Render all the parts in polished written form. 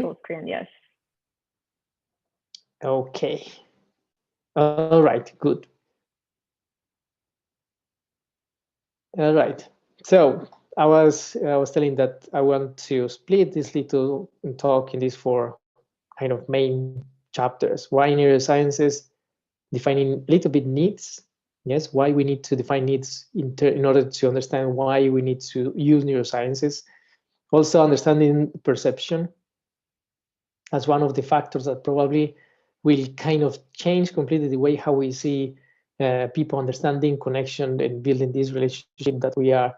full screen, yes. Okay. All right, good. All right. So I was telling that I want to split this little talk in these four kind of main chapters. Why neurosciences, defining a little bit needs. Yes, why we need to define needs in order to understand why we need to use neurosciences. Also understanding perception as one of the factors that probably will kind of change completely the way how we see people understanding connection and building this relationship that we are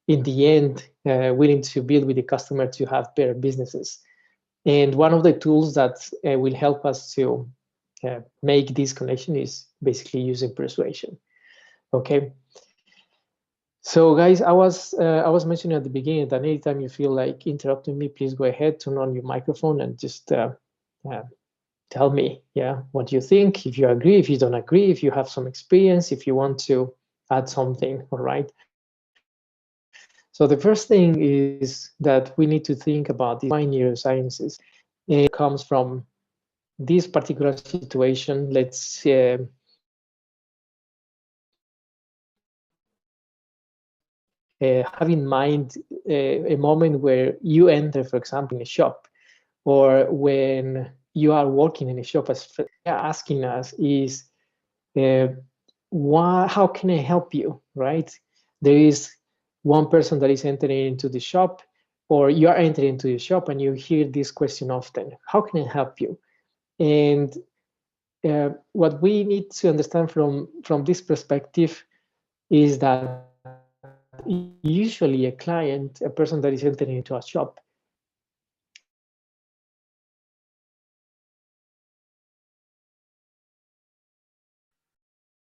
in the end willing to build with the customer to have better businesses. And one of the tools that will help us to make this connection is basically using persuasion. Okay. So guys, I was mentioning at the beginning that anytime you feel like interrupting me, please go ahead, turn on your microphone and just tell me, yeah, what you think, if you agree, if you don't agree, if you have some experience, if you want to add something, all right? So the first thing is that we need to think about these neurosciences. It comes from this particular situation. Let's have in mind a moment where you enter, for example, in a shop, or when you are working in a shop. As they're asking us is, how can I help you, right? There is one person that is entering into the shop, or you are entering into the shop and you hear this question often: how can I help you? And what we need to understand from this perspective is that usually a client, a person that is entering into a shop,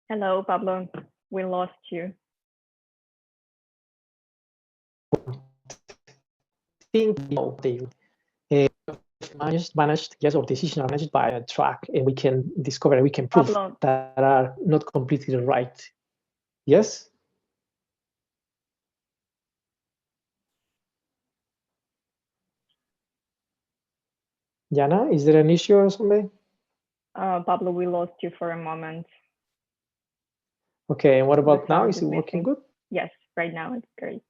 Hello, Pablo. We lost you. think they managed, yes, or decisions are managed by a track, and we can discover and we can prove Pablo, that are not completely right. Yes? Jana, is there an issue or something? Pablo, we lost you for a moment. Okay, and what The about now? sound Is it working missing. good? Yes, right now it's great.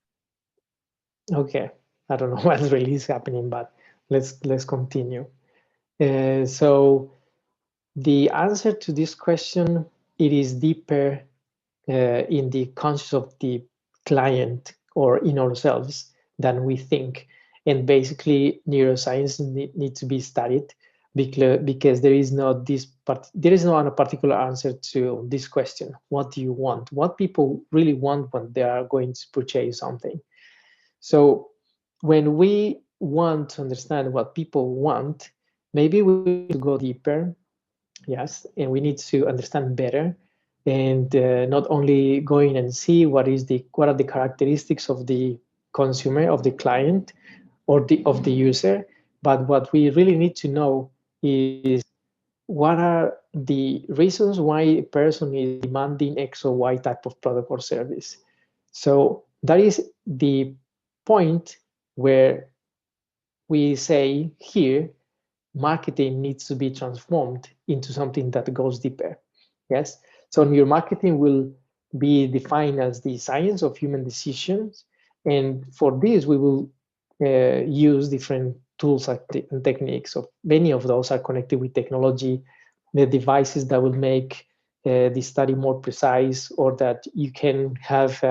Okay, I don't know what really is happening, but let's continue. So the answer to this question, it is deeper in the conscious of the client or in ourselves than we think. And basically, neuroscience needs to be studied because there is not a particular answer to this question. What do you want? What people really want when they are going to purchase something? So when we want to understand what people want, maybe we need to go deeper, yes, and we need to understand better, and not only going and see what are the characteristics of the consumer, of the client, or of the user, but what we really need to know is what are the reasons why a person is demanding X or Y type of product or service. So that is the point where we say here marketing needs to be transformed into something that goes deeper. Yes. So your marketing will be defined as the science of human decisions. And for this, we will use different tools and techniques. So many of those are connected with technology, the devices that will make the study more precise, or that you can have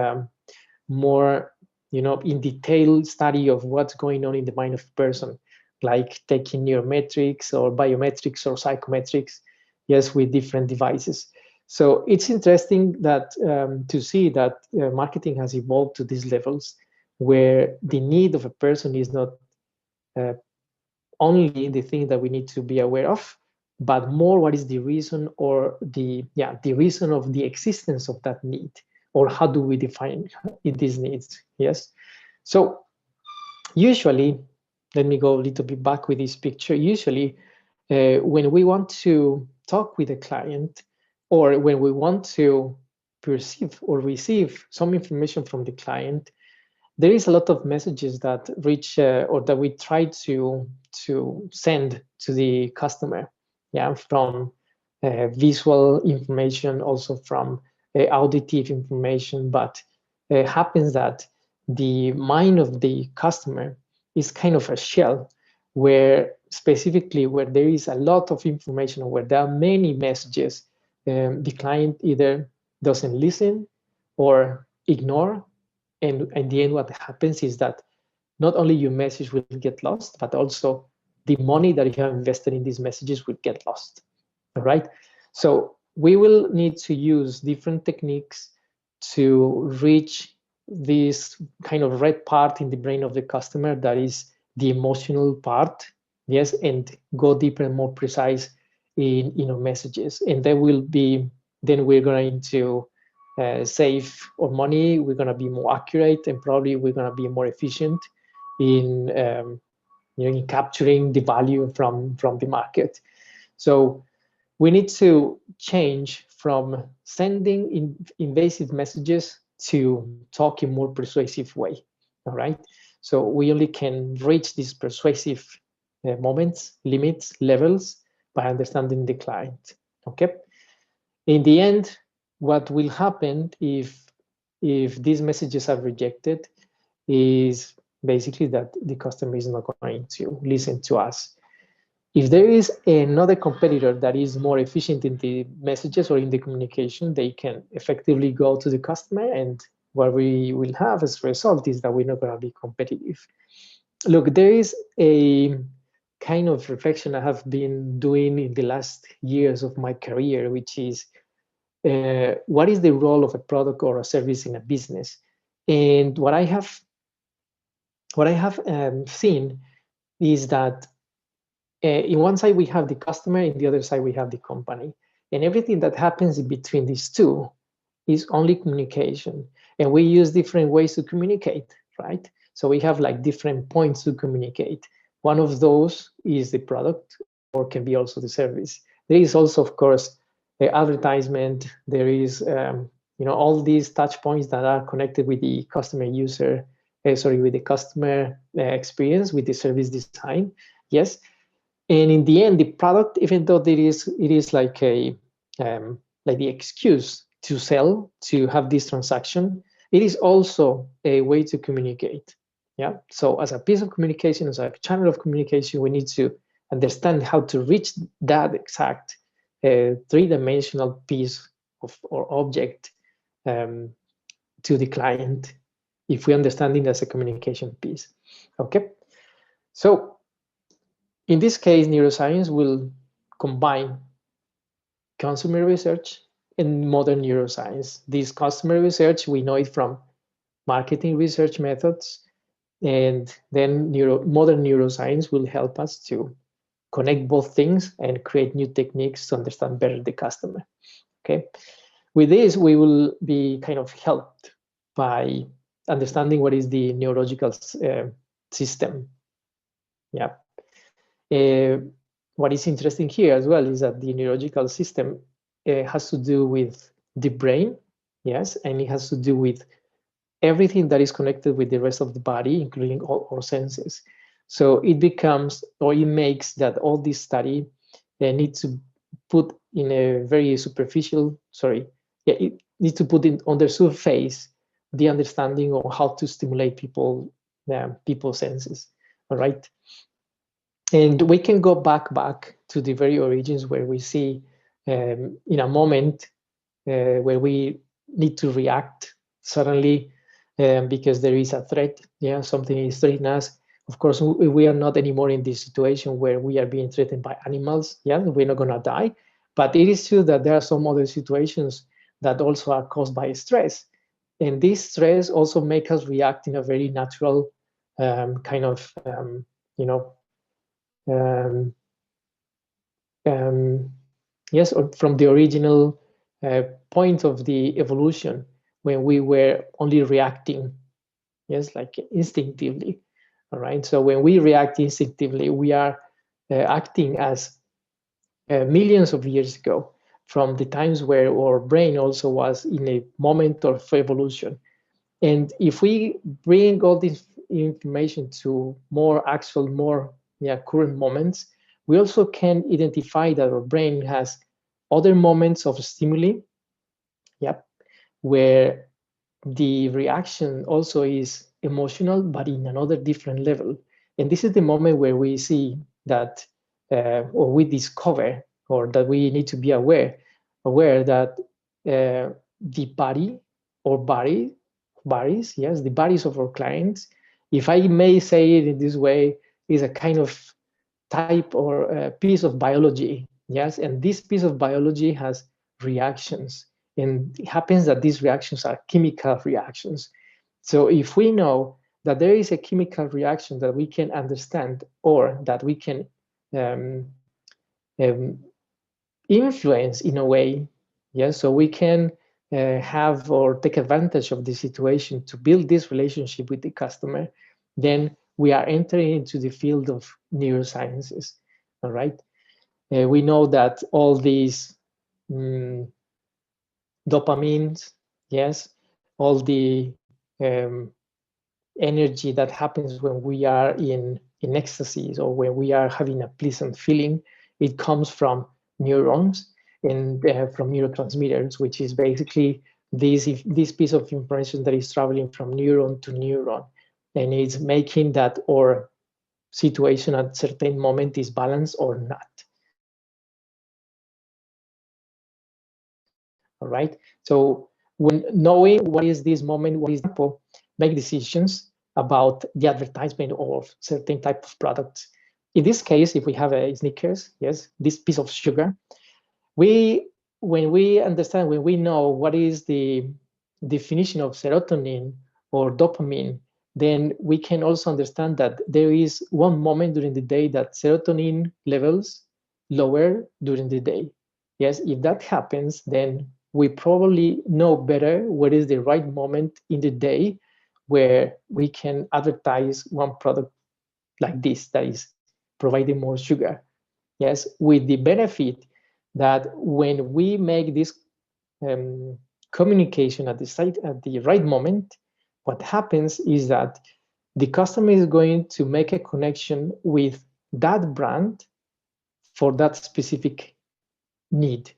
more, in detail study of what's going on in the mind of a person, like taking neurometrics or biometrics or psychometrics, yes, with different devices. So it's interesting that to see that marketing has evolved to these levels where the need of a person is not uh, only the thing that we need to be aware of, but more what is the reason, or the reason of the existence of that need, or how do we define these needs. Yes. So usually, let me go a little bit back with this picture. Usually when we want to talk with a client, or when we want to perceive or receive some information from the client, there is a lot of messages that reach or that we try to send to the customer, yeah, from visual information, also from auditive information, but it happens that the mind of the customer is kind of a shell where specifically where there is a lot of information or where there are many messages, the client either doesn't listen or ignore. And in the end, what happens is that not only your message will get lost, but also the money that you have invested in these messages will get lost. All right. So we will need to use different techniques to reach this kind of red part in the brain of the customer that is the emotional part, yes, and go deeper and more precise in our messages. And there will be, then we're going to save our money, we're going to be more accurate, and probably we're going to be more efficient in in capturing the value from the market. So we need to change from sending invasive messages to talk in more persuasive way. All right. So we only can reach these persuasive moments, limits, levels by understanding the client. Okay. In the end, what will happen if these messages are rejected is basically that the customer is not going to listen to us. If there is another competitor that is more efficient in the messages or in the communication, they can effectively go to the customer, and what we will have as a result is that we're not going to be competitive. Look, there is a kind of reflection I have been doing in the last years of my career, which is what is the role of a product or a service in a business? And what I have seen is that in one side we have the customer, in the other side we have the company, and everything that happens in between these two is only communication, and we use different ways to communicate, right? So we have like different points to communicate. One of those is the product, or can be also the service. There is also, of course, the advertisement. There is all these touch points that are connected with the customer user, with the customer experience, with the service design. Yes. And in the end, the product, even though it is like a like the excuse to sell, to have this transaction, it is also a way to communicate. Yeah. So as a piece of communication, as a channel of communication, we need to understand how to reach that exact three-dimensional piece of or object to the client, if we understand it as a communication piece. Okay. So in this case, neuroscience will combine consumer research and modern neuroscience. This customer research, we know it from marketing research methods, and then modern neuroscience will help us to connect both things and create new techniques to understand better the customer. Okay. With this, we will be kind of helped by understanding what is the neurological system. Yeah. What is interesting here as well is that the neurological system has to do with the brain, yes, and it has to do with everything that is connected with the rest of the body, including all our senses. So it becomes, or it makes that all this study needs to put in a very superficial, it needs to put in on the surface the understanding of how to stimulate people's senses. All right. And we can go back to the very origins where we see in a moment where we need to react suddenly because there is a threat. Yeah, something is threatening us. Of course, we are not anymore in this situation where we are being threatened by animals. Yeah, we're not going to die. But it is true that there are some other situations that also are caused by stress. And this stress also makes us react in a very natural kind of, yes, or from the original point of the evolution when we were only reacting, yes, like instinctively. All right. So when we react instinctively, we are acting as millions of years ago, from the times where our brain also was in a moment of evolution. And if we bring all this information to more actual, more current moments, we also can identify that our brain has other moments of stimuli, yep, where the reaction also is emotional, but in another different level. And this is the moment where we see that, or we discover, or that we need to be aware that the body or bodies, yes, the bodies of our clients, if I may say it in this way, is a kind of type or a piece of biology, yes, and this piece of biology has reactions, and it happens that these reactions are chemical reactions. So if we know that there is a chemical reaction that we can understand or that we can um, um, influence in a way, yes, so we can have or take advantage of the situation to build this relationship with the customer, then we are entering into the field of neurosciences. All right. We know that all these dopamines, yes, all the energy that happens when we are in ecstasies or when we are having a pleasant feeling, it comes from neurons and from neurotransmitters, which is basically this piece of information that is traveling from neuron to neuron, and it's making that our situation at a certain moment is balanced or not. All right. So when knowing what is this moment, what is example, make decisions about the advertisement of certain type of products. In this case, if we have a Snickers, yes, this piece of sugar, when we understand, when we know what is the definition of serotonin or dopamine, then we can also understand that there is one moment during the day that serotonin levels lower during the day. Yes, if that happens, then we probably know better what is the right moment in the day where we can advertise one product like this that is providing more sugar. Yes, with the benefit that when we make this communication at the right moment, what happens is that the customer is going to make a connection with that brand for that specific need.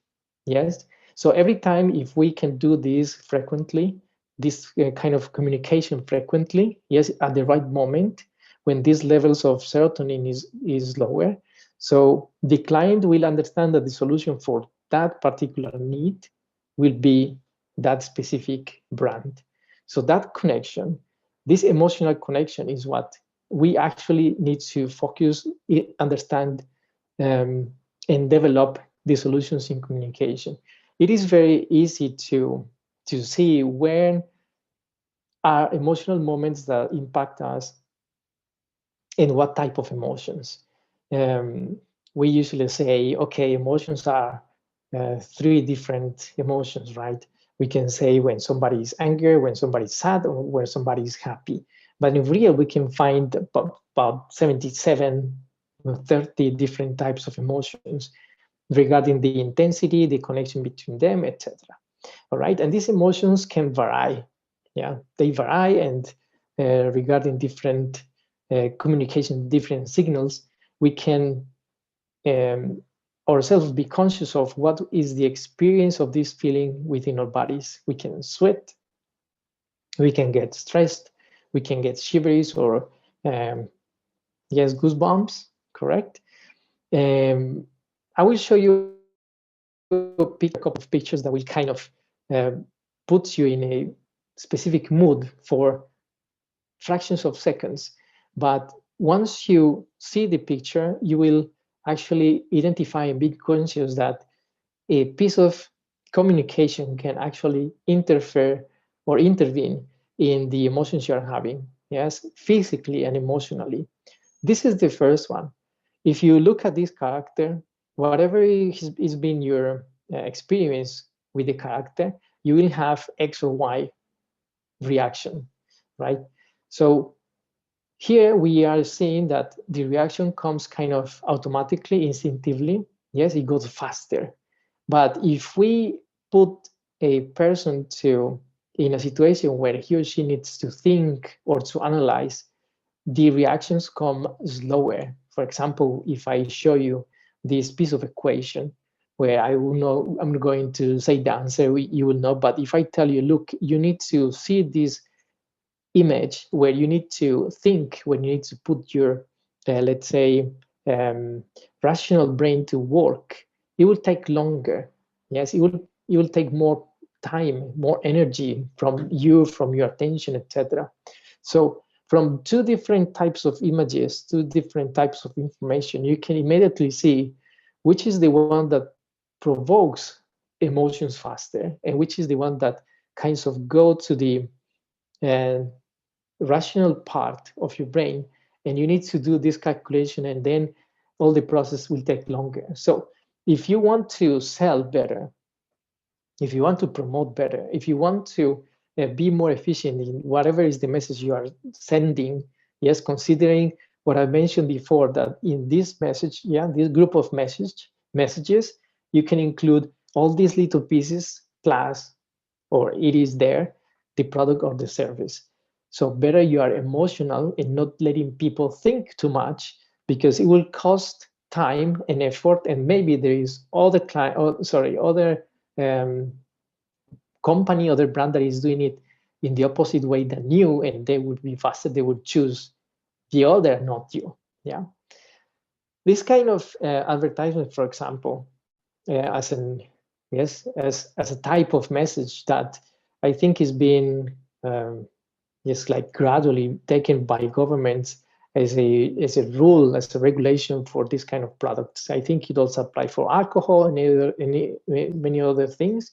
Yes. So every time, if we can do this frequently, this kind of communication frequently, yes, at the right moment, when these levels of serotonin is lower, so the client will understand that the solution for that particular need will be that specific brand. So that connection, this emotional connection, is what we actually need to focus, understand, and develop the solutions in communication. It is very easy to see when are emotional moments that impact us and what type of emotions. We usually say, okay, emotions are 3 different emotions, right? We can say when somebody is angry, when somebody is sad, or when somebody is happy. But in real, we can find about 77, 30 different types of emotions regarding the intensity, the connection between them, etc. All right, and these emotions can vary. Yeah, they vary, and regarding different communication, different signals, we can ourselves be conscious of what is the experience of this feeling within our bodies. We can sweat, we can get stressed, we can get shivers or yes, goosebumps. Correct. I will show you a couple of pictures that will kind of put you in a specific mood for fractions of seconds. But once you see the picture, you will actually identify and be conscious that a piece of communication can actually interfere or intervene in the emotions you're having, yes, physically and emotionally. This is the first one. If you look at this character, whatever is been your experience with the character, you will have X or Y reaction, right? So here we are seeing that the reaction comes kind of automatically, instinctively. Yes, it goes faster. But if we put a person to in a situation where he or she needs to think or to analyze, the reactions come slower. For example, if I show you this piece of equation where I will know, I'm going to say the answer, you will know. But if I tell you, look, you need to see this image where you need to think, when you need to put your, let's say, rational brain to work, it will take longer. Yes, it will take more time, more energy from you, from your attention, etc. So from two different types of images, two different types of information, you can immediately see which is the one that provokes emotions faster and which is the one that kinds of go to the uh, rational part of your brain, and you need to do this calculation, and then all the process will take longer. So if you want to sell better, if you want to promote better, if you want to be more efficient in whatever is the message you are sending, yes, considering what I mentioned before, that in this message, yeah, this group of messages, you can include all these little pieces plus, or it is there, the product or the service. So better you are emotional and not letting people think too much, because it will cost time and effort, and maybe there is other client, or sorry, other company, other brand that is doing it in the opposite way than you, and they would be faster. They would choose the other, not you. Yeah. This kind of advertisement, for example, as an as a type of message that I think is being just like gradually taken by governments as a rule, as a regulation for this kind of products. I think it also applies for alcohol and many other things.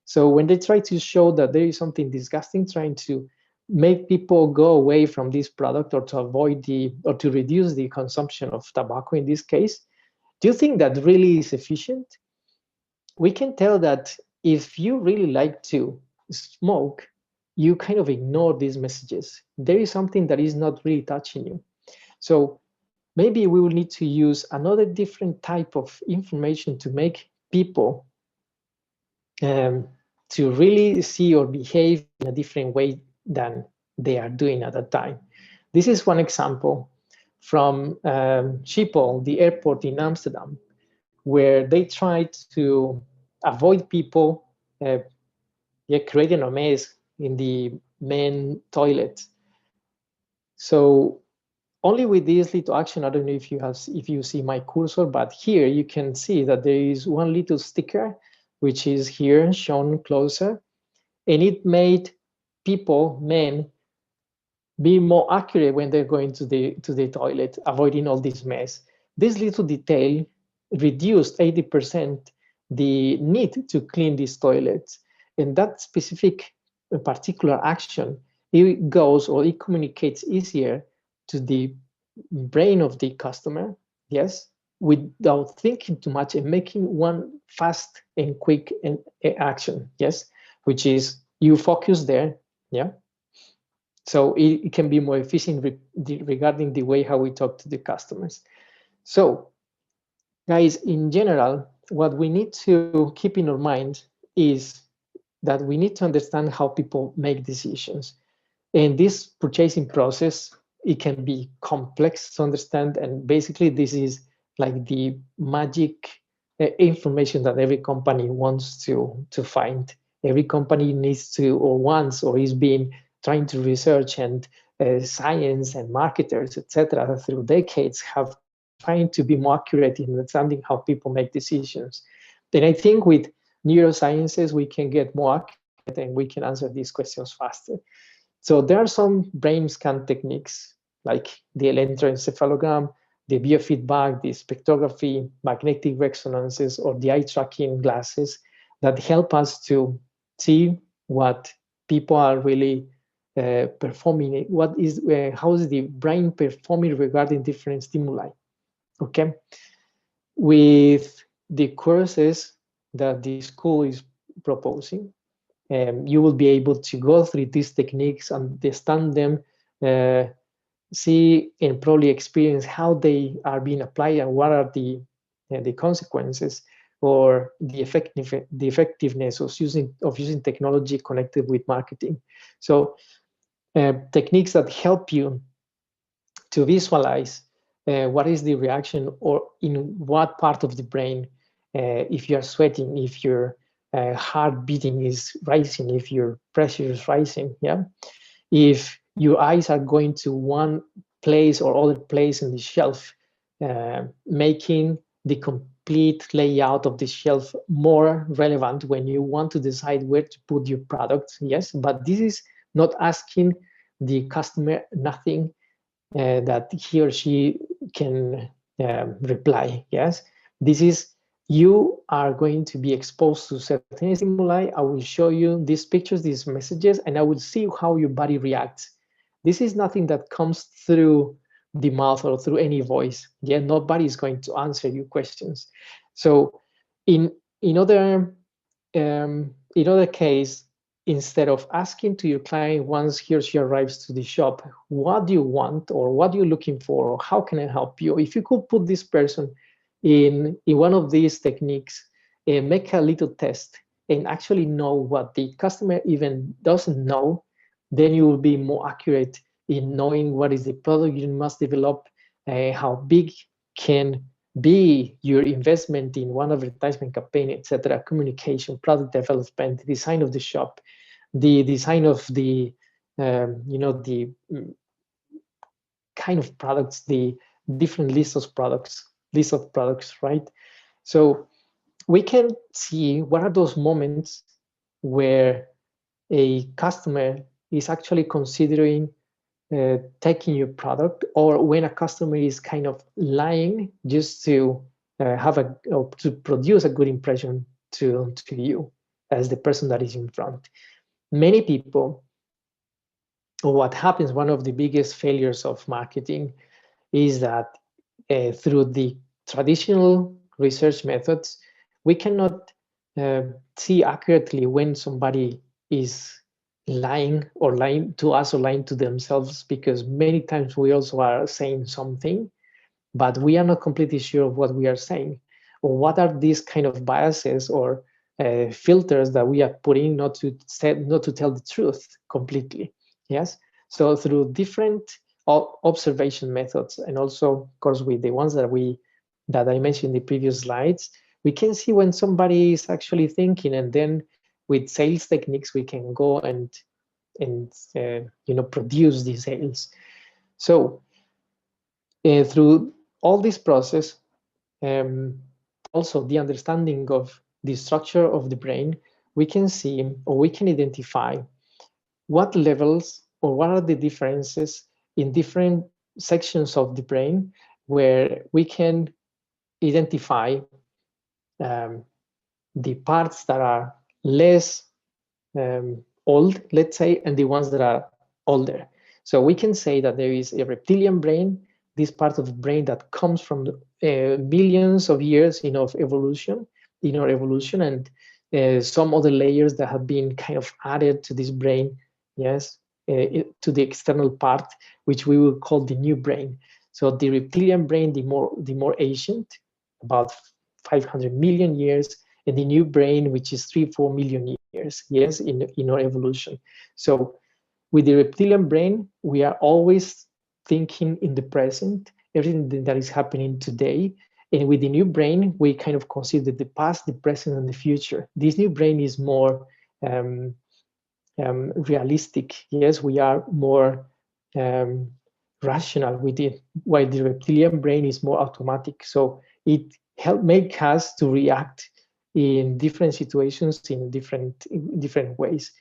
So when they try to show that there is something disgusting, trying to make people go away from this product, or to avoid or to reduce the consumption of tobacco in this case, do you think that really is efficient? We can tell that if you really like to smoke, you kind of ignore these messages. There is something that is not really touching you. So maybe we will need to use another different type of information to make people to really see or behave in a different way than they are doing at that time. This is one example from Schiphol, the airport in Amsterdam, where they tried to avoid people creating a mess in the main toilet. So only with this little action, I don't know if you see my cursor, but here you can see that there is one little sticker, which is here shown closer, and it made people, men, be more accurate when they're going to the toilet, avoiding all this mess. This little detail reduced 80% the need to clean these toilets. And that specific particular action, it goes, or it communicates easier to the brain of the customer, yes, without thinking too much, and making one fast and quick action, yes, which is you focus there, yeah. So it can be more efficient regarding the way how we talk to the customers. So guys, in general, what we need to keep in our mind is that we need to understand how people make decisions. And this purchasing process, it can be complex to understand. And basically, this is like the magic information that every company wants to find. Every company needs to, or wants, or is being trying to research, and science and marketers, etc., through decades have trying to be more accurate in understanding how people make decisions. Then I think with neurosciences, we can get more accurate and we can answer these questions faster. So there are some brain scan techniques like the electroencephalogram, the biofeedback, the spectrography, magnetic resonances, or the eye tracking glasses that help us to see what people are really performing. How is the brain performing regarding different stimuli? Okay, with the courses that the school is proposing, you will be able to go through these techniques, understand them, see and probably experience how they are being applied and what are the consequences. or the effectiveness of using technology connected with marketing. So techniques that help you to visualize what is the reaction, or in what part of the brain, if you are sweating, if your heart beating is rising, if your pressure is rising, yeah, if your eyes are going to one place or other place in the shelf, making the complete layout of the shelf more relevant when you want to decide where to put your product. Yes, but this is not asking the customer nothing that he or she can reply. Yes, this is, you are going to be exposed to certain stimuli. I will show you these pictures, these messages, and I will see how your body reacts. This is nothing that comes through the mouth or through any voice. Yeah, nobody is going to answer your questions. So in other case, instead of asking to your client once he or she arrives to the shop, what do you want, or what are you looking for, or how can I help you? If you could put this person in one of these techniques, make a little test and actually know what the customer even doesn't know, then you will be more accurate in knowing what is the product you must develop, how big can be your investment in one advertisement campaign, etc., communication, product development, design of the shop, the design of the the kind of products, the different lists of products, right? So we can see what are those moments where a customer is actually considering taking your product, or when a customer is kind of lying just to or to produce a good impression to you as the person that is in front. Many people, or what happens, one of the biggest failures of marketing is that through the traditional research methods, we cannot see accurately when somebody is lying to us or lying to themselves, because many times we also are saying something, but we are not completely sure of what we are saying, or what are these kind of biases or filters that we are putting not to tell the truth completely. Yes, so through different observation methods, and also of course with the ones that I mentioned in the previous slides, we can see when somebody is actually thinking, and then with sales techniques we can go and produce these sales. So through all this process, also the understanding of the structure of the brain, we can see, or we can identify what levels or what are the differences in different sections of the brain, where we can identify the parts that are less old, let's say, and the ones that are older. So we can say that there is a reptilian brain, this part of the brain that comes from millions of years of evolution, and some other layers that have been kind of added to this brain, yes, to the external part, which we will call the new brain. So the reptilian brain, the more ancient, about 500 million years, and the new brain, which is 3-4 million years, yes, in our evolution. So with the reptilian brain, we are always thinking in the present, everything that is happening today. And with the new brain, we kind of consider the past, the present, and the future. This new brain is more realistic. Yes, we are more rational with it, while the reptilian brain is more automatic. So it make us to react in different situations in different ways.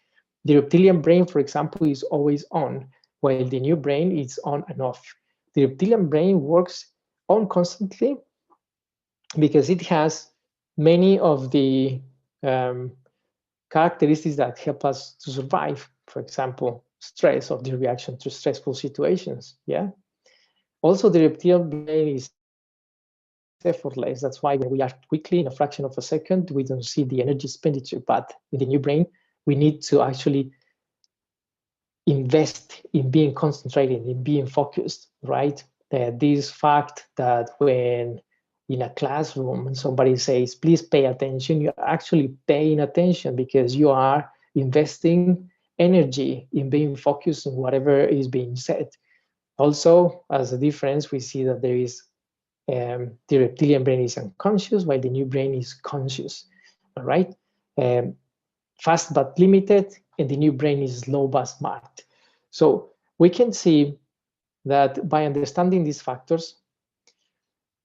The reptilian brain, for example, is always on, while the new brain is on and off. The reptilian brain works on constantly because it has many of the characteristics that help us to survive. For example, stress, or the reaction to stressful situations. Yeah. Also, the reptilian brain is effortless. That's why when we act quickly in a fraction of a second, we don't see the energy expenditure. But in the new brain, we need to actually invest in being concentrated, in being focused, right? This fact that when in a classroom and somebody says, please pay attention, you're actually paying attention because you are investing energy in being focused on whatever is being said. Also, as a difference, we see that there is the reptilian brain is unconscious while the new brain is conscious, all right? Fast but limited, and the new brain is slow but smart. So we can see that by understanding these factors,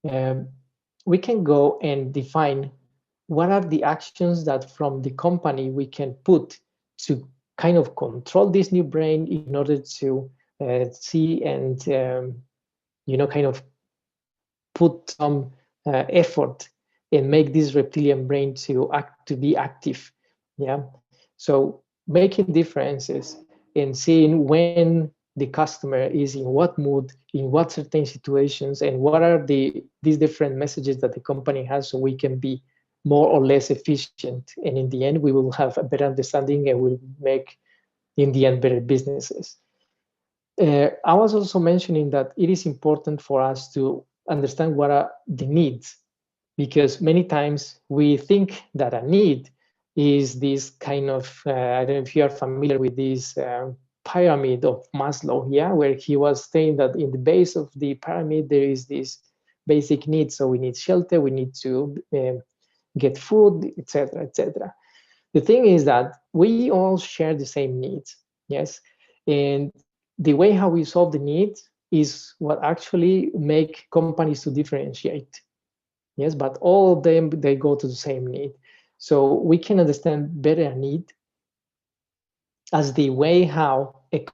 we can go and define what are the actions that from the company we can put to kind of control this new brain in order to see and kind of put some effort and make this reptilian brain to be active. Yeah, so making differences and seeing when the customer is in what mood, in what certain situations, and what are these different messages that the company has, so we can be more or less efficient. And in the end, we will have a better understanding and will make, in the end, better businesses. I was also mentioning that it is important for us to understand what are the needs, because many times we think that a need is this kind of, I don't know if you are familiar with this pyramid of Maslow, yeah, where he was saying that in the base of the pyramid, there is this basic needs. So we need shelter, we need to get food, etc., etc. The thing is that we all share the same needs, yes, and the way how we solve the needs is what actually make companies to differentiate. Yes, but all of them, they go to the same need. So we can understand better a need as the way how a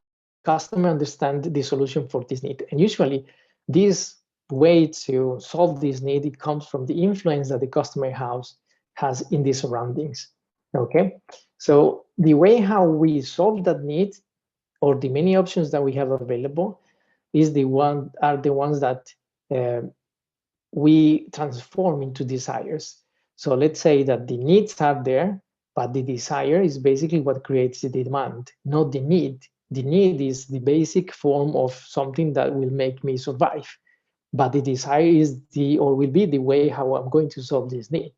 customer understands the solution for this need. And usually this way to solve this need, it comes from the influence that the customer has in the surroundings. Okay, so the way how we solve that need, or the many options that we have available, are the ones that we transform into desires. So let's say that the needs are there, but the desire is basically what creates the demand, not the need. The need is the basic form of something that will make me survive, but the desire is will be the way how I'm going to solve this need.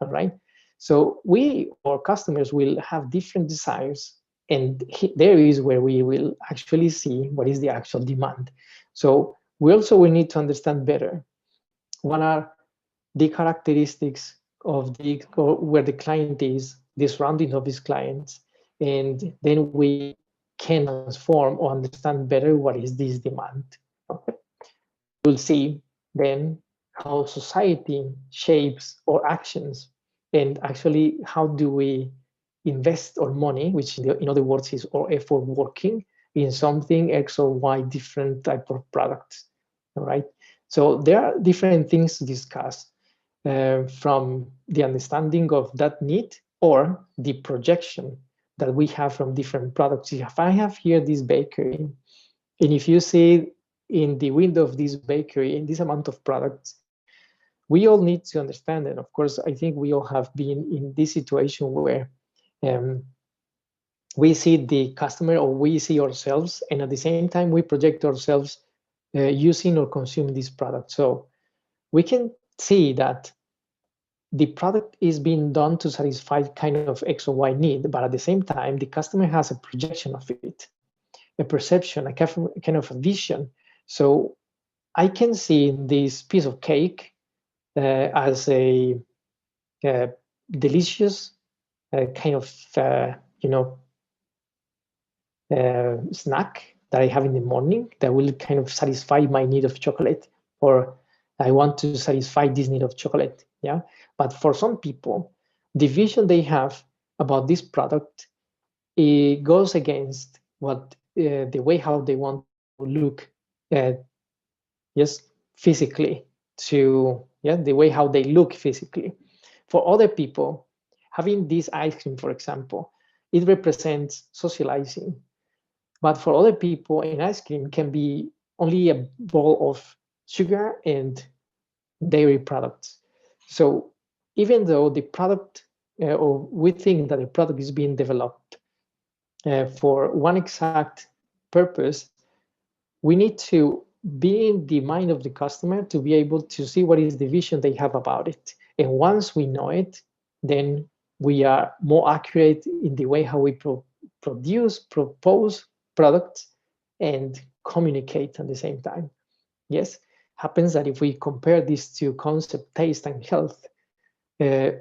All right. So we, our customers, will have different desires, and there is where we will actually see what is the actual demand. So we also will need to understand better what are the characteristics of where the client is, the surrounding of his clients, and then we can transform or understand better what is this demand. Okay. We'll see then how society shapes our actions, and actually how do we invest our money, which in other words is our effort working in something X or Y different type of products. All right. So there are different things to discuss from the understanding of that need or the projection that we have from different products. If I have here this bakery, and if you see in the window of this bakery, in this amount of products, we all need to understand, and of course, I think we all have been in this situation where we see the customer or we see ourselves, and at the same time, we project ourselves using or consuming this product. So we can see that the product is being done to satisfy kind of X or Y need, but at the same time, the customer has a projection of it, a perception, a kind of a vision. So I can see this piece of cake as a delicious kind of snack that I have in the morning that will kind of satisfy my need of chocolate, or I want to satisfy this need of chocolate. Yeah, but for some people, the vision they have about this product, it goes against what the way how they want to look at, yes, physically, to the way how they look physically. For other people, having this ice cream, for example, it represents socializing. But for other people, an ice cream can be only a bowl of sugar and dairy products. So even though the product, or we think that the product is being developed for one exact purpose, we need to be in the mind of the customer to be able to see what is the vision they have about it. And once we know it, then we are more accurate in the way how we propose products and communicate at the same time. Yes, happens that if we compare these two concepts, taste and health,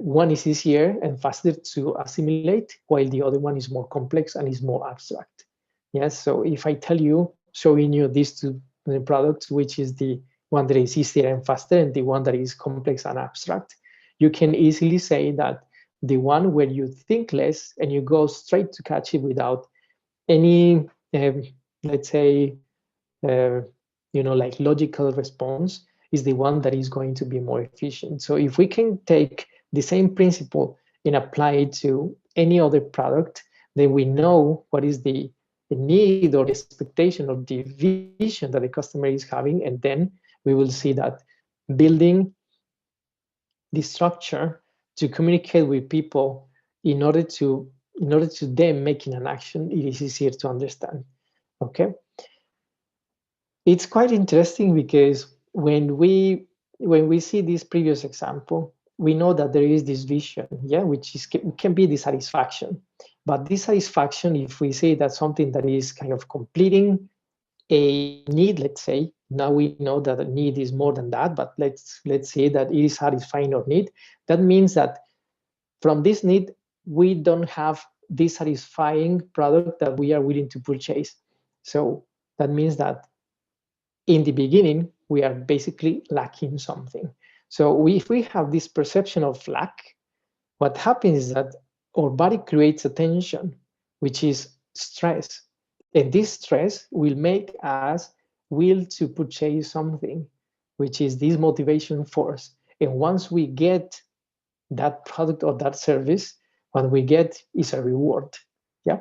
one is easier and faster to assimilate, while the other one is more complex and is more abstract. Yes, so if I tell you, showing you these two products, which is the one that is easier and faster and the one that is complex and abstract, you can easily say that the one where you think less and you go straight to catch it without any, let's say, like logical response, is the one that is going to be more efficient. So if we can take the same principle and apply it to any other product, then we know what is the need or the expectation or the vision that the customer is having, and then we will see that building the structure to communicate with people in order to them making an action, it is easier to understand. Okay. It's quite interesting because when we see this previous example, we know that there is this vision, yeah, which is can be dissatisfaction. But dissatisfaction, if we say that something that is kind of completing a need, let's say, now we know that a need is more than that, but let's say that it is satisfying our need. That means that from this need, we don't have this satisfying product that we are willing to purchase. So that means that in the beginning, we are basically lacking something. So if we have this perception of lack, what happens is that our body creates a tension, which is stress. And this stress will make us will to purchase something, which is this motivation force. And once we get that product or that service, what we get is a reward. Yeah.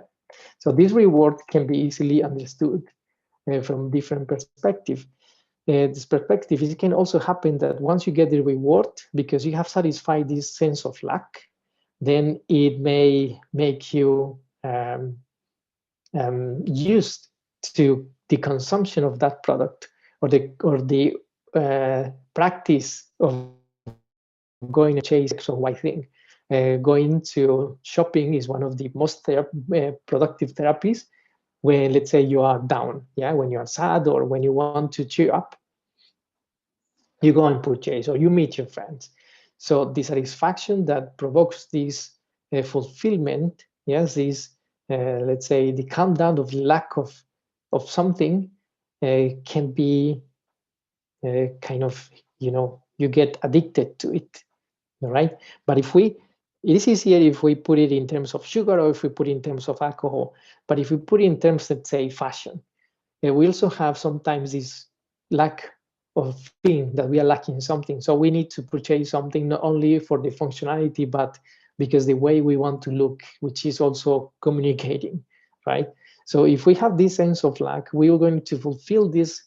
So this reward can be easily understood from different perspectives. This perspective, it can also happen that once you get the reward, because you have satisfied this sense of lack, then it may make you used to the consumption of that product or the practice of going to chase X or Y thing. Going to shopping is one of the most productive therapies when, let's say, you are down, yeah, when you are sad or when you want to cheer up, you go and purchase or you meet your friends. So the satisfaction that provokes this fulfillment, yes, is let's say the calm down of lack of something can be kind of, you get addicted to it, right? But it is easier if we put it in terms of sugar or if we put it in terms of alcohol. But if we put it in terms, let's say, fashion, we also have sometimes this lack of feeling that we are lacking something. So we need to purchase something not only for the functionality, but because the way we want to look, which is also communicating, right? So if we have this sense of lack, we are going to fulfill this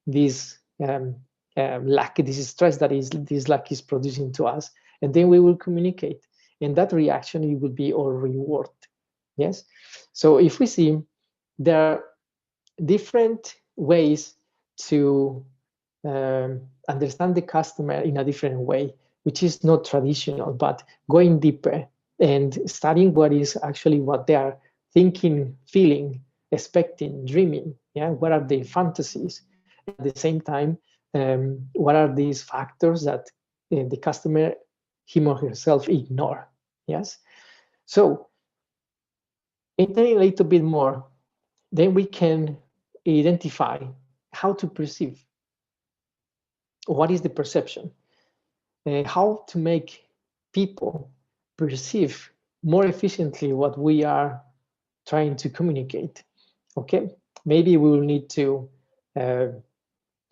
lack, this stress that this lack is producing to us, and then we will communicate. And that reaction, it will be our reward. Yes. So if we see there are different ways to understand the customer in a different way, which is not traditional, but going deeper and studying what is actually what they are thinking, feeling, expecting, dreaming. Yeah, what are their fantasies? And at the same time, what are these factors that the customer, him or herself, ignore? Yes. So, entering a little bit more, then we can identify how to perceive. What is the perception? How to make people perceive more efficiently what we are trying to communicate. Okay, maybe we will need to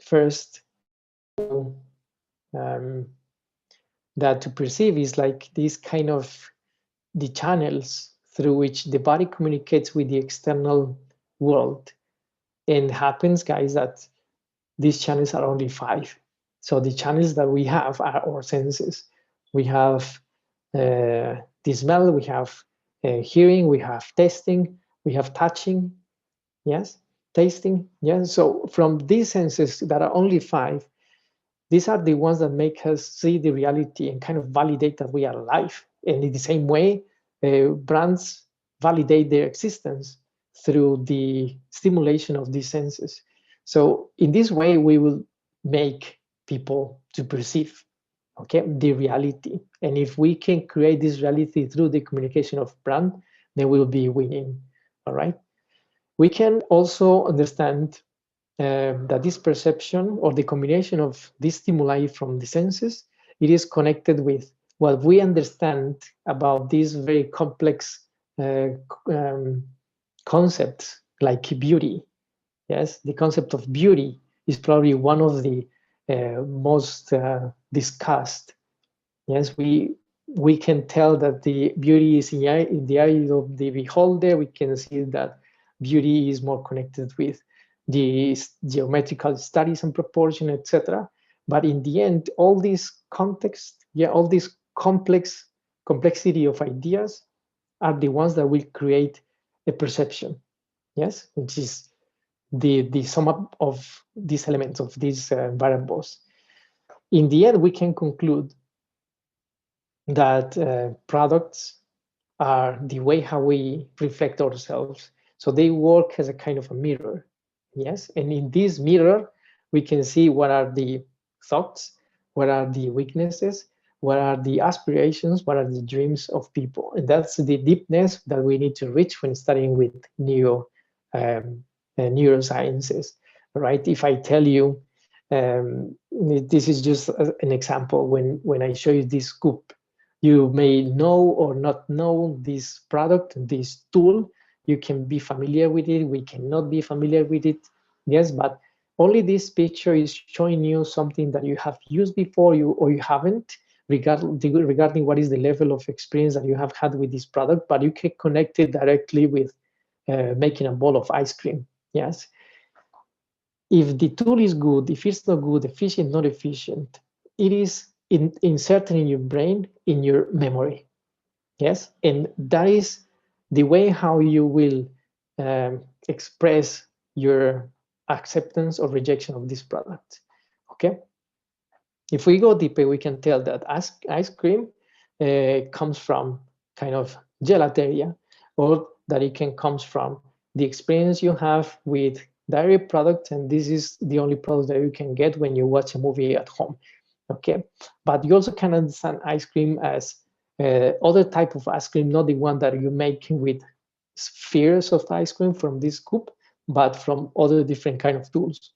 first that to perceive is like this kind of the channels through which the body communicates with the external world. And happens, guys, that these channels are only 5. So the channels that we have are our senses. We have the smell, we have hearing, we have tasting, we have touching. Yes. tasting. Yeah, so from these senses that are only 5, these are the ones that make us see the reality and kind of validate that we are alive. And in the same way, brands validate their existence through the stimulation of these senses. So in this way, we will make people to perceive, okay, the reality. And if we can create this reality through the communication of brand, then we'll be winning, all right? We can also understand that this perception or the combination of these stimuli from the senses, it is connected with what we understand about these very complex concepts like beauty. Yes, the concept of beauty is probably one of the most discussed. Yes, we can tell that the beauty is in the eye of the beholder. We can see that beauty is more connected with the geometrical studies and proportion, etc. But in the end, all this context, all this complexity of ideas are the ones that will create a perception. Yes, which is the sum up of these elements of these variables. In the end, we can conclude that products are the way how we reflect ourselves. So they work as a kind of a mirror, yes? And in this mirror, we can see what are the thoughts, what are the weaknesses, what are the aspirations, what are the dreams of people. And that's the deepness that we need to reach when studying with neurosciences, right? If I tell you, this is just an example, when I show you this scoop, you may know or not know this product, this tool. You can be familiar with it. We cannot be familiar with it. Yes, but only this picture is showing you something that you have used before or you haven't, regarding what is the level of experience that you have had with this product, but you can connect it directly with making a bowl of ice cream. Yes. If the tool is good, if it's not good, efficient, not efficient, it is inserted in your brain, in your memory. Yes, and that is the way how you will express your acceptance or rejection of this product. Okay. If we go deeper, we can tell that ice cream comes from kind of gelateria, or that it can comes from the experience you have with dairy products, and this is the only product that you can get when you watch a movie at home. Okay, but you also can understand ice cream as other type of ice cream, not the one that you make with spheres of ice cream from this scoop, but from other different kind of tools.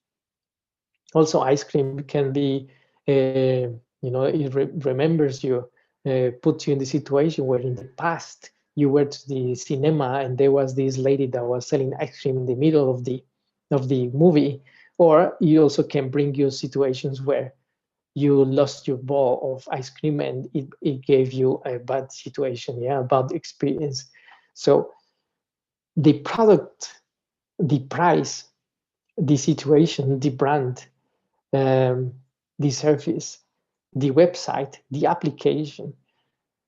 Also, ice cream can be, it remembers you, puts you in the situation where in the past you were to the cinema and there was this lady that was selling ice cream in the middle of the movie. Or you also can bring you situations where you lost your bowl of ice cream and it gave you a bad situation, a bad experience. So the product, the price, the situation, the brand, the service, the website, the application,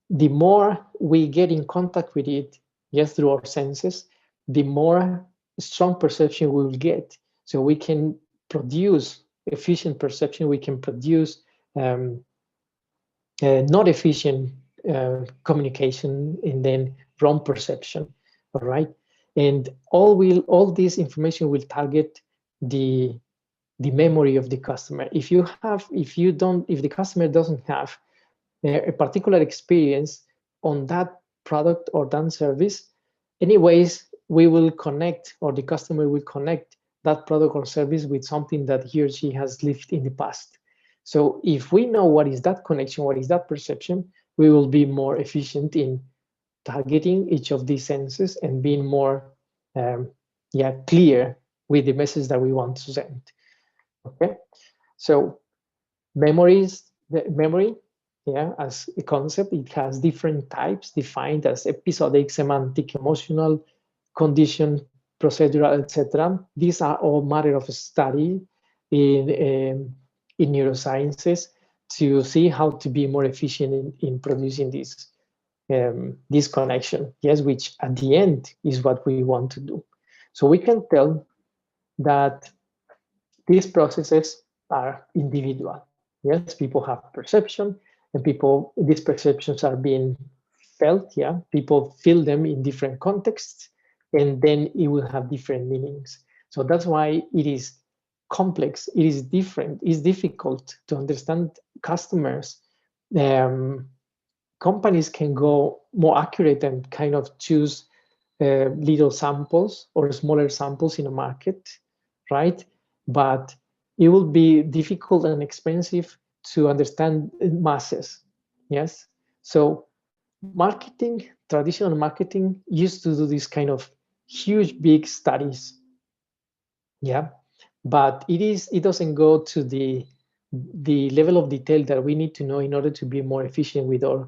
the more we get in contact with it, yes, through our senses, the more strong perception we will get. So we can produce efficient perception, we can produce not efficient communication, and then wrong perception. All right, and all this information will target the memory of the customer. If the customer doesn't have a particular experience on that product or that service, anyways, we will connect, or the customer will connect that product or service with something that he or she has lived in the past. So if we know what is that connection, what is that perception, we will be more efficient in targeting each of these senses and being more clear with the message that we want to send. Okay, so memory, as a concept, it has different types defined as episodic, semantic, emotional, condition, procedural, etc. These are all matter of study in neurosciences to see how to be more efficient in producing this connection, yes, which at the end is what we want to do. So we can tell that these processes are individual. Yes, people have perception, and these perceptions are being felt. Yeah, people feel them in different contexts, and then it will have different meanings. So that's why it is complex. It is different. It's difficult to understand customers. Companies can go more accurate and kind of choose little samples or smaller samples in a market, right? But it will be difficult and expensive to understand masses. Yes. So marketing, traditional marketing used to do this kind of huge, big studies. Yeah. But it doesn't go to the level of detail that we need to know in order to be more efficient with our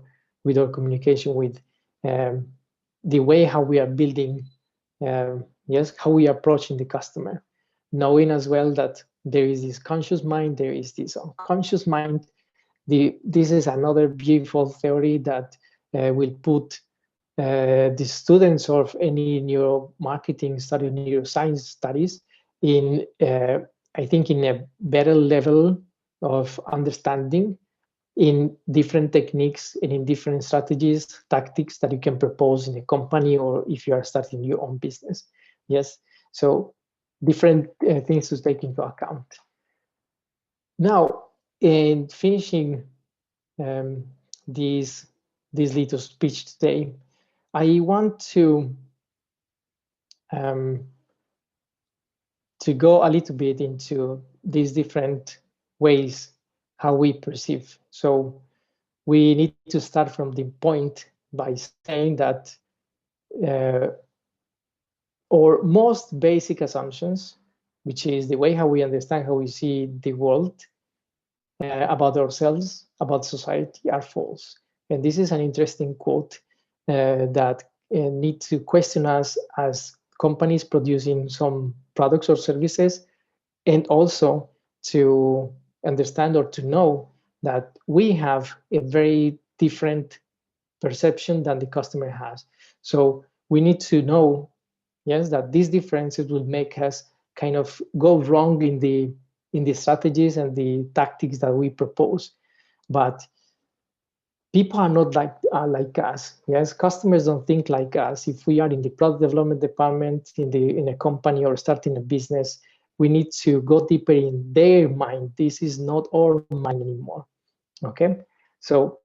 communication, with the way how we are building, yes, how we are approaching the customer, knowing as well that there is this conscious mind, there is this unconscious mind. This is another beautiful theory that will put the students of any neuromarketing study, neuroscience studies, in I think in a better level of understanding in different techniques and in different strategies, tactics that you can propose in a company or if you are starting your own business. Yes, so different things to take into account. Now, in finishing this little speech today, I want to go a little bit into these different ways how we perceive. So we need to start from the point by saying that our most basic assumptions, which is the way how we understand, how we see the world, about ourselves, about society, are false. And this is an interesting quote that need to question us as companies producing some products or services, and also to understand or to know that we have a very different perception than the customer has. So we need to know, yes, that these differences will make us kind of go wrong in the strategies and the tactics that we propose. But people are not like us. Yes, customers don't think like us. If we are in the product development department in a company or starting a business, we need to go deeper in their mind. This is not our mind anymore. Okay, so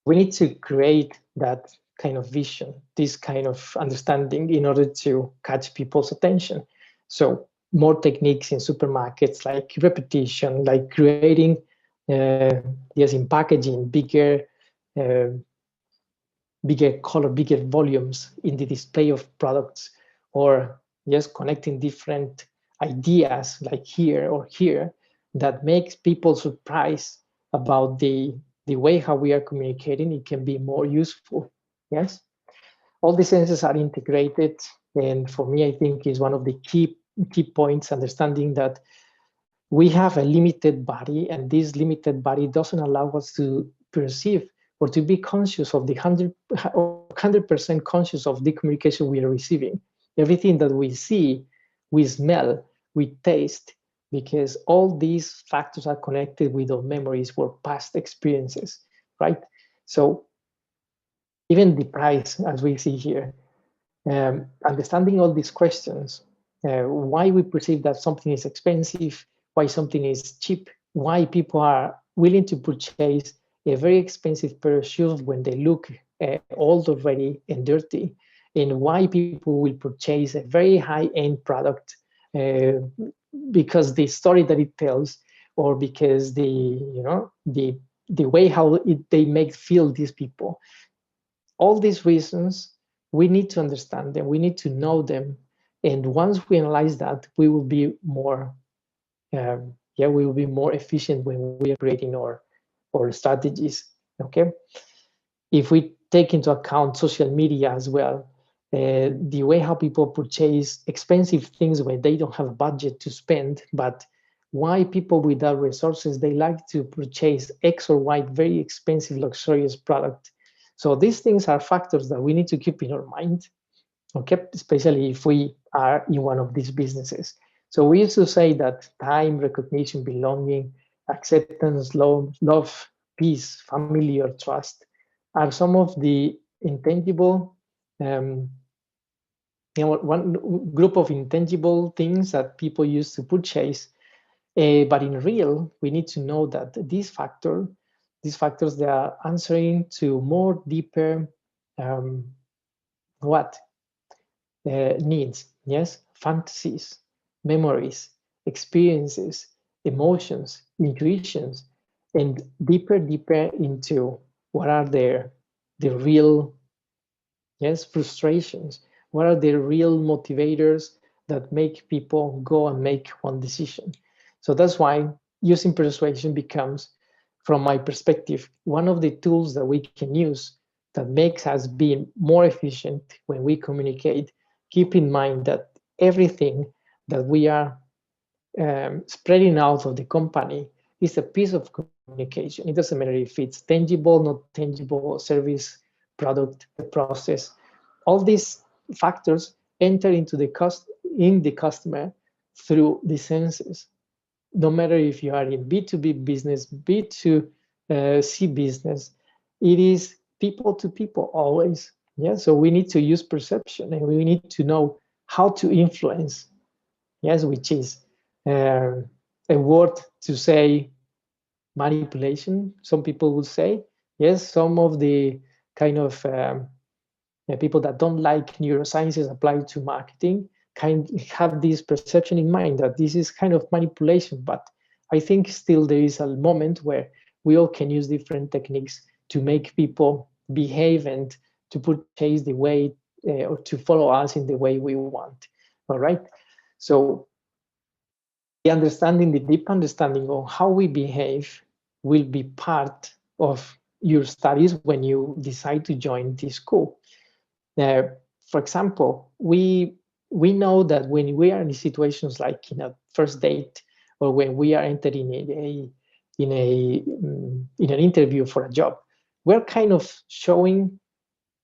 we need to create that kind of vision, this kind of understanding in order to catch people's attention. So more techniques in supermarkets, like repetition, like creating, yes, in packaging, bigger color, bigger volumes in the display of products, or just connecting different ideas like here or here that makes people surprised about the way how we are communicating. It can be more useful. Yes, all the senses are integrated, and for me, I think is one of the key points, understanding that we have a limited body, and this limited body doesn't allow us to perceive or to be conscious of the 100% conscious of the communication we are receiving. Everything that we see, we smell, we taste, because all these factors are connected with our memories or past experiences, right? So even the price, as we see here, understanding all these questions, why we perceive that something is expensive, why something is cheap, why people are willing to purchase a very expensive pair of shoes when they look old already and dirty, and why people will purchase a very high-end product because the story that it tells, or because the way how they make feel these people. All these reasons, we need to understand them, we need to know them, and once we analyze that, we will be more we will be more efficient when we are creating our strategies. Okay, if we take into account social media as well, the way how people purchase expensive things when they don't have a budget to spend, but why people without resources, they like to purchase X or Y very expensive luxurious product. So these things are factors that we need to keep in our mind, okay, especially if we are in one of these businesses. So we used to say that time, recognition, belonging, acceptance, love, peace, family, or trust are some of the intangible, one group of intangible things that people use to purchase. But in real, we need to know that these factors, they are answering to more deeper needs, yes, fantasies, memories, experiences, emotions, intuitions, and deeper into what are the real, yes, frustrations, what are the real motivators that make people go and make one decision. So that's why using persuasion becomes, from my perspective, one of the tools that we can use that makes us be more efficient when we communicate. Keep in mind that everything that we are spreading out of the company is a piece of communication. It doesn't matter if it's tangible, not tangible, service, product, process. All these factors enter into the customer through the senses. No matter if you are in B2B business, B2C business, it is people to people always. Yeah, so we need to use perception, and we need to know how to influence. Yes, which is a word to say manipulation. Some people would say, yes, some of the kind of people that don't like neurosciences applied to marketing kind of have this perception in mind that this is kind of manipulation. But I think still there is a moment where we all can use different techniques to make people behave and to purchase the way or to follow us in the way we want. All right. So the deep understanding of how we behave will be part of your studies when you decide to join this school. For example, we know that when we are in situations like in a first date, or when we are entering in an interview for a job, we're kind of showing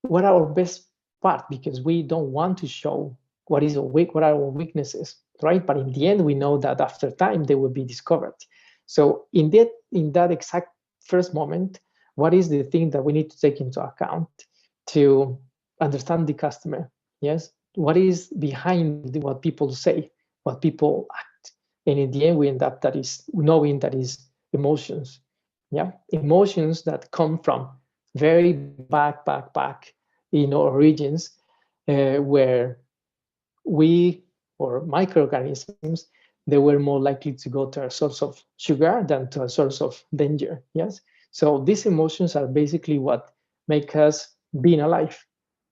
what are our best part, because we don't want to show what are our weaknesses, right? But in the end, we know that after time they will be discovered. So in that exact first moment, what is the thing that we need to take into account to understand the customer? Yes, what is behind what people say, what people act, and in the end, we end up that is knowing that is emotions. Yeah, emotions that come from very back in our origins, where we or microorganisms, they were more likely to go to a source of sugar than to a source of danger. Yes, so these emotions are basically what make us being alive,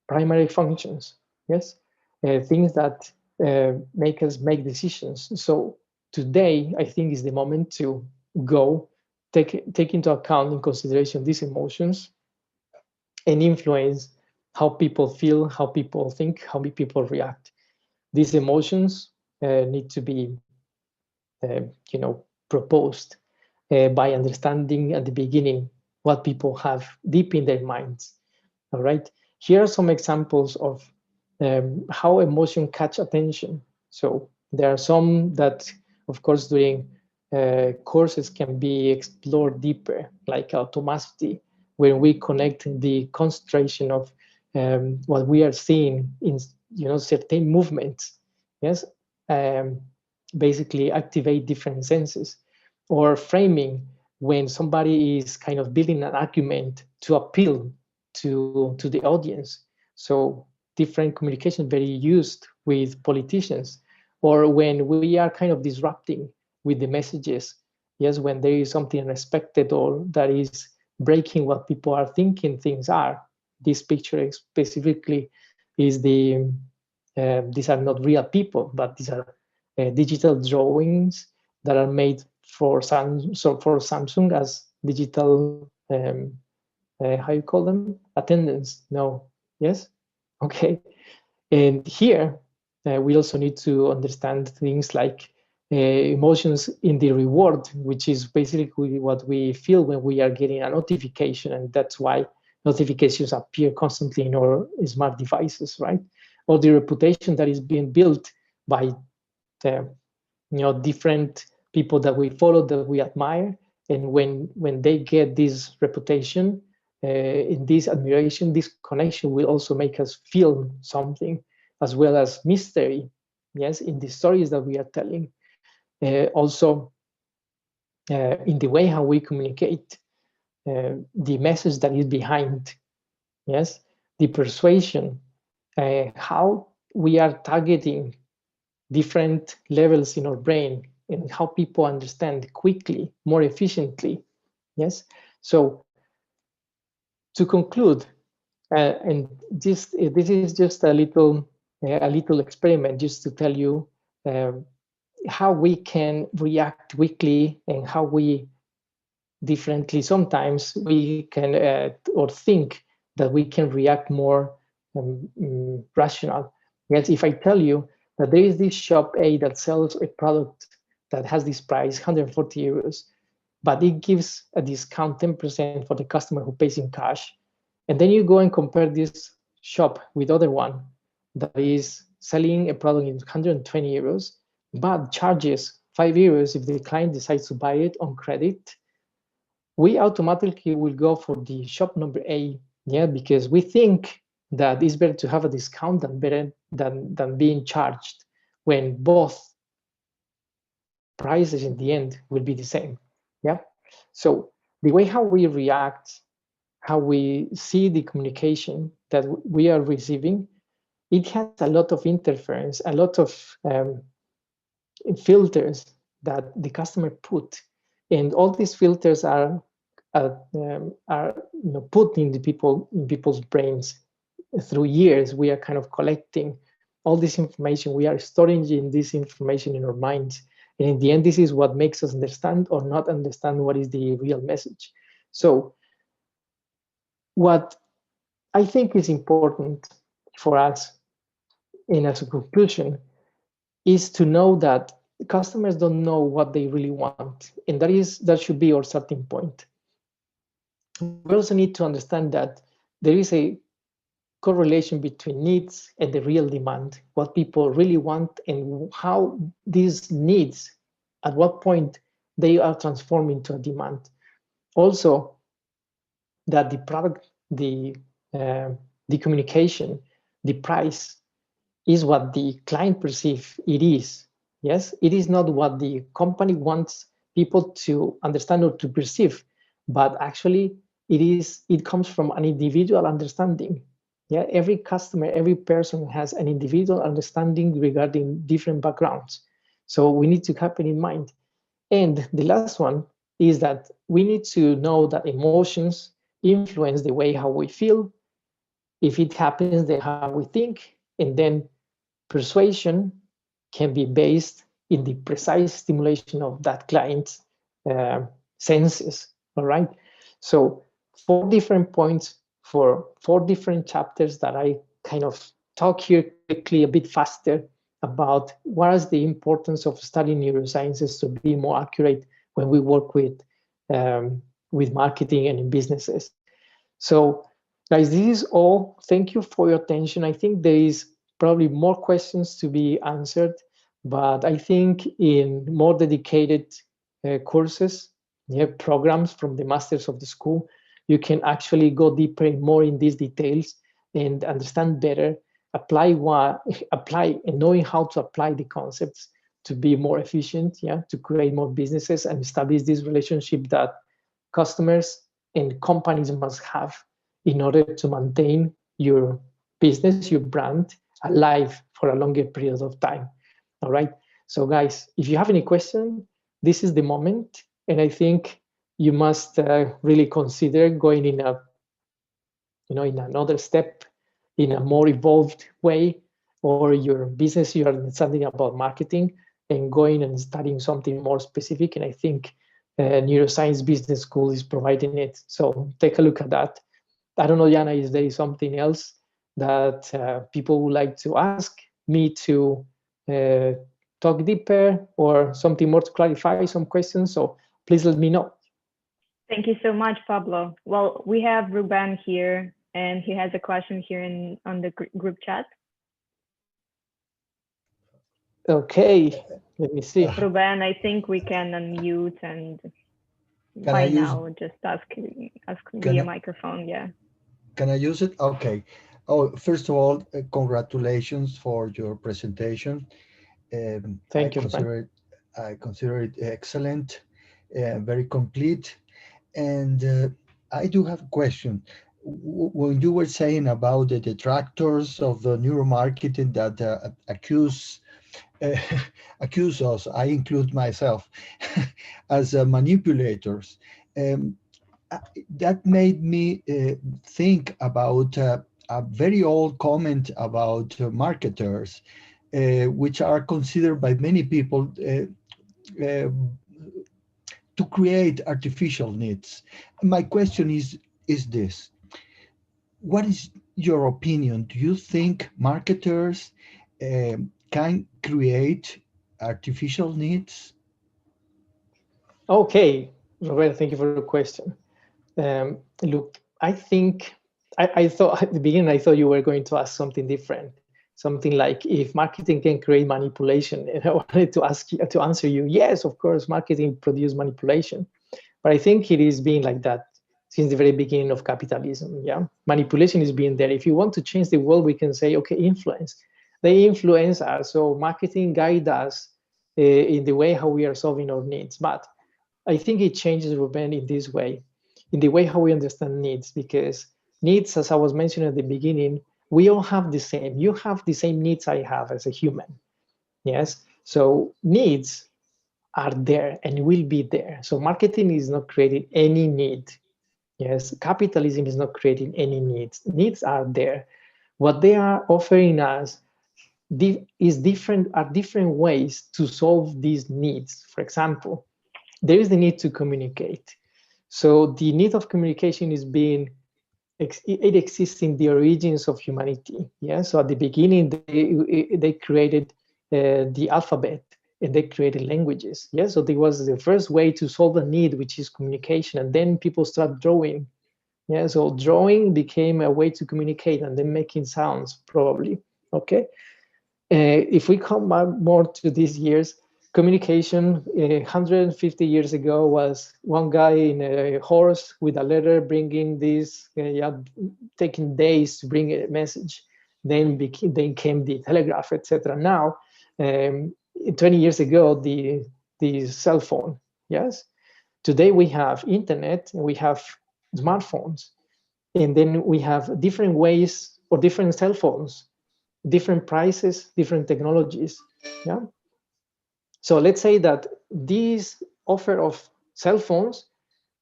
primary functions. Yes, things that make us make decisions. So today, I think is the moment to go take into account in consideration these emotions and influence how people feel, how people think, how people react. These emotions need to be, proposed by understanding at the beginning what people have deep in their minds. All right. Here are some examples of how emotion catch attention. So there are some that, of course, during courses can be explored deeper, like automaticity, when we connect the concentration of what we are seeing in certain movements. Yes, basically activate different senses. Or framing, when somebody is kind of building an argument to appeal to the audience. So different communication very used with politicians, or when we are kind of disrupting with the messages. Yes, when there is something unexpected or that is breaking what people are thinking things are. This picture specifically is these are not real people, but these are digital drawings that are made for Samsung as digital, how you call them? Attendance? No. Yes? Okay. And here, we also need to understand things like emotions in the reward, which is basically what we feel when we are getting a notification. And that's why notifications appear constantly in our smart devices, right? or the reputation that is being built by the different people that we follow, that we admire. And when they get this reputation, in this admiration, this connection will also make us feel something, as well as mystery, yes, in the stories that we are telling. Also, in the way how we communicate, the message that is behind, yes, the persuasion, how we are targeting different levels in our brain, and how people understand quickly, more efficiently, yes. So to conclude, and this is just a little experiment, just to tell you how we can react quickly, and how we differently sometimes we can or think that we can react more rational. Yes, if I tell you that there is this shop A that sells a product that has this price, 140 euros, but it gives a discount 10% for the customer who pays in cash, and then you go and compare this shop with other one that is selling a product in 120 euros, but charges 5 euros if the client decides to buy it on credit, we automatically will go for the shop number A, yeah, because we think that it's better to have a discount than being charged, when both prices in the end will be the same. Yeah. So the way how we react, how we see the communication that we are receiving, it has a lot of interference, a lot of filters that the customer put, and all these filters are put in people's brains through years. We are kind of collecting all this information. We are storing in this information in our minds, and in the end, this is what makes us understand or not understand what is the real message. So what I think is important for us, and as a conclusion, is to know that customers don't know what they really want, and that should be our starting point. We also need to understand that there is a correlation between needs and the real demand, what people really want, and how these needs, at what point they are transforming into a demand. Also, that the product, the communication, the price is what the client perceives it is. Yes, it is not what the company wants people to understand or to perceive, but actually it comes from an individual understanding. Yeah, every customer, every person has an individual understanding regarding different backgrounds. So we need to keep it in mind. And the last one is that we need to know that emotions influence the way how we feel. If it happens, then how we think, and then persuasion can be based in the precise stimulation of that client's senses. All right. So 4 different points for 4 different chapters that I kind of talk here quickly, a bit faster, about what is the importance of studying neurosciences to be more accurate when we work with marketing and in businesses. So guys, this is all. Thank you for your attention. I think there is probably more questions to be answered, but I think in more dedicated courses, programs from the masters of the school, you can actually go deeper and more in these details and understand better, apply, and knowing how to apply the concepts to be more efficient, to create more businesses and establish this relationship that customers and companies must have in order to maintain your business, your brand, alive for a longer period of time. All right. So guys, if you have any question, this is the moment. And I think you must really consider going in another step, in a more evolved way, or your business, you are something about marketing, and going and studying something more specific. And I think Neuroscience Business School is providing it. So take a look at that. I don't know, Jana, is there something else that people would like to ask me to talk deeper, or something more to clarify some questions? So please let me know. Thank you so much, Pablo. Well, we have Ruben here, and he has a question here on the group chat. Okay, let me see. Ruben, I think we can unmute and Can by I use now just ask can via I, microphone. Yeah. can I use it? Okay. Oh, first of all, congratulations for your presentation. Thank you, Ruben. I consider it excellent, very complete. And I do have a question. When you were saying about the detractors of the neuromarketing that uh, accuse us, I include myself, as manipulators. Um, that made me think about a very old comment about marketers, which are considered by many people uh, to create artificial needs. My question is this: what is your opinion? Do you think marketers can create artificial needs? Okay, Ruben, thank you for the question. Look, I think I thought at the beginning I thought you were going to ask something different, something like if marketing can create manipulation, and I wanted to ask you to answer you. Yes, of course, marketing produces manipulation, but I think it is being like that since the very beginning of capitalism. Yeah, manipulation is being there. If you want to change the world, we can say, okay, influence. They influence us, so marketing guide us in the way how we are solving our needs, but I think it changes, Ruben, in this way, in the way how we understand needs, because needs, as I was mentioning at the beginning, we all have the same. You have the same needs I have as a human. Yes. So needs are there and will be there. So marketing is not creating any need. Yes. Capitalism is not creating any needs. Needs are there. What they are offering us are different ways to solve these needs. For example, there is the need to communicate. So the need of communication is being, it exists in the origins of humanity. Yeah. So at the beginning, they created the alphabet and they created languages. Yeah. So there was the first way to solve a need, which is communication. And then people start drawing. Yeah. So drawing became a way to communicate and then making sounds, probably. Okay. If we come back more to these years, communication 150 years ago was one guy in a horse with a letter bringing this, taking days to bring a message. Then came the telegraph, etc. Now, 20 years ago, the cell phone. Yes. Today we have internet and we have smartphones, and then we have different ways or different cell phones, different prices, different technologies. Yeah. So let's say that these offer of cell phones,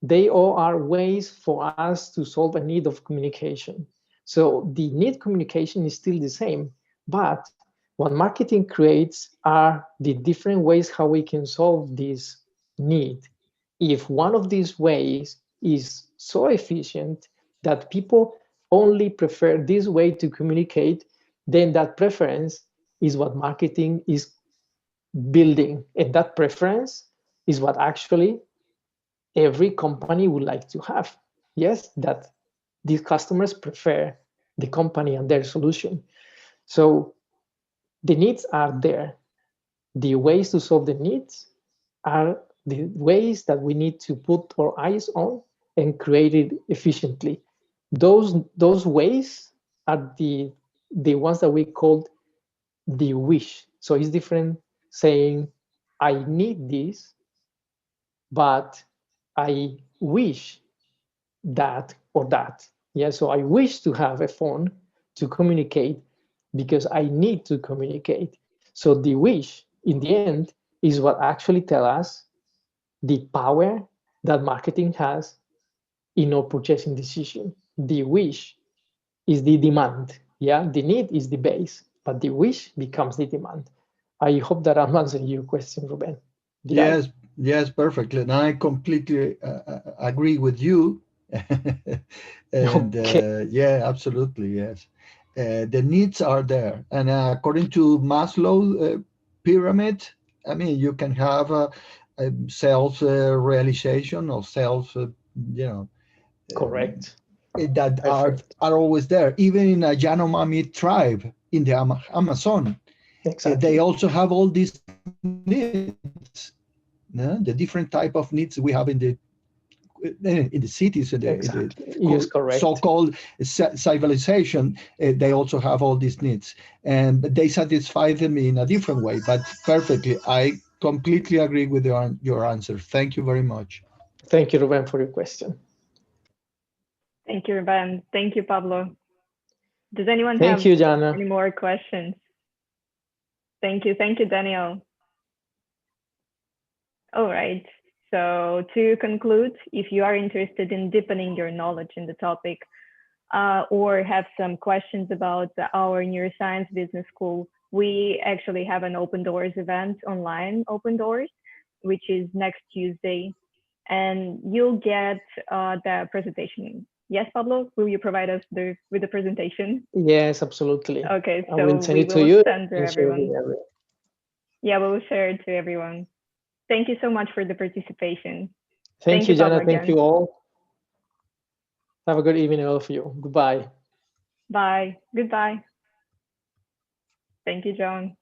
they all are ways for us to solve a need of communication. So the need communication is still the same, but what marketing creates are the different ways how we can solve this need. If one of these ways is so efficient that people only prefer this way to communicate, then that preference is what marketing is building. And that preference is what actually every company would like to have. Yes, that these customers prefer the company and their solution. So the needs are there. The ways to solve the needs are the ways that we need to put our eyes on and create it efficiently. Those ways are the ones that we called the wish. So it's different saying, I need this, but I wish that or that. Yeah, so I wish to have a phone to communicate because I need to communicate. So the wish in the end is what actually tell us the power that marketing has in our purchasing decision. The wish is the demand. Yeah, the need is the base, but the wish becomes the demand. I hope that I'm answering your question, Ruben. Did I? Yes, yes, perfectly. And I completely agree with you. And Okay, yeah, absolutely, yes. The needs are there. And according to Maslow pyramid, I mean, you can have a self realization or self, you know, um, correct. that Perfect. are always there, even in a Yanomami tribe in the Amazon. Exactly. They also have all these needs, the different type of needs we have in the cities, in Exactly. Yes, correct. so-called civilization. They also have all these needs, and they satisfy them in a different way, but perfectly. I completely agree with your answer. Thank you very much. Thank you, Ruben, for your question. Thank you, Ruben. Thank you, Pablo. Does anyone Thank have you, Jana. any more questions? Thank you, Daniel. All right. So to conclude, if you are interested in deepening your knowledge in the topic, or have some questions about our neuroscience business school, we actually have an open doors event online, open doors, which is next Tuesday, and you'll get the presentation. Yes, Pablo, will you provide us with the presentation? Yes, absolutely. Okay, I will so send we it to will you send to and share it with everyone. everyone. Yeah, we will share it to everyone. Thank you so much for the participation. Thank you, Jana. Pablo, Thank you all. Have a good evening, all of you. Goodbye. Bye. Goodbye. Thank you, John.